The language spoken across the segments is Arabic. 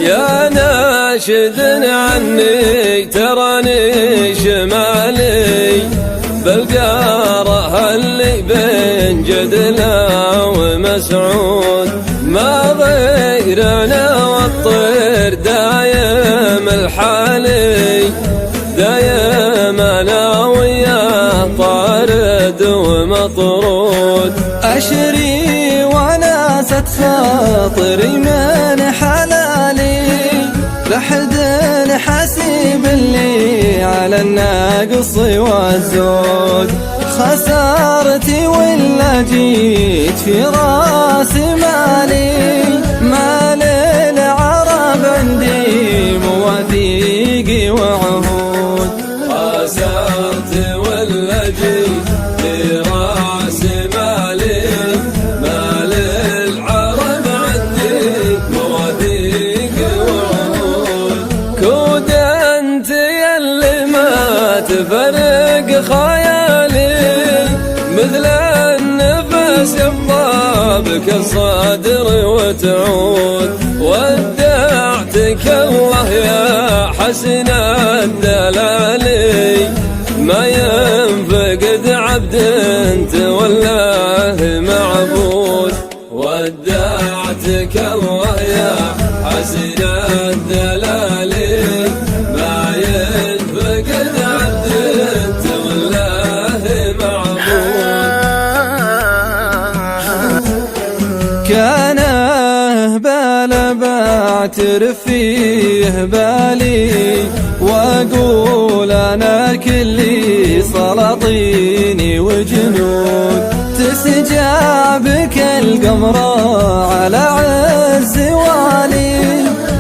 يا ناشد عني تراني شمالي بالقاره اللي بين جدلة ومسعود، ما غيرنا والطير دايم الحالي، دايم انا وياه طارد ومطرود. أشري وناست خاطري من حلالي، لحد حسيب اللي على الناقص والزود. خسارتي ولا جيت في راس مالي، مال العرب عندي مواثيق وعهود. خسارتي ولا جيت في راس مالي، مال العرب عندي مواثيق وعهود. كود انت يلي ما تفرق خيالي، مثل النفس يبضى بك الصدر وتعود. ودعتك الله يا حسن الدلالي، ما ينفقد عبد تولاه معبود. ودعتك الله يا حسن الدلالي، ما ينفقد عبد تولاه معبود. كان اهبال بعترف فيه بالي، واقول انا كلي سلاطيني وجنود. تسجابك القمرة على عز والي،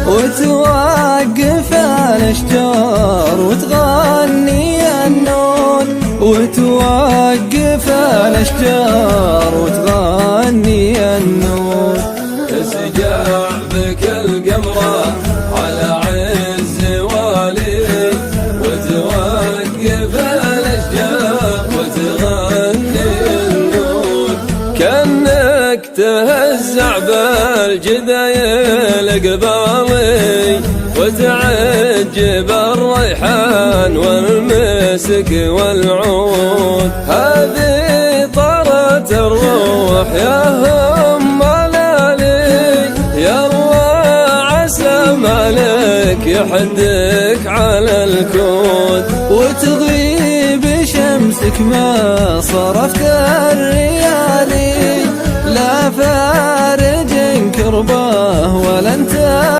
وتوقف الاشجار وتغني النود. وتوقف الاشجار وتغني النود. تسجابك القمرة على عز والي، وتوقف الاشجار وتغني النود. كأنك تهزع بالجدايل قبالي، وتعجب الريحان والمسك والعود. هذه طرت الروح يا هم لالي، يروى عسى مالك يحدك على الكود. وتغيب شمسك ما صرفت الريالي، لا فارج كربه ولا انت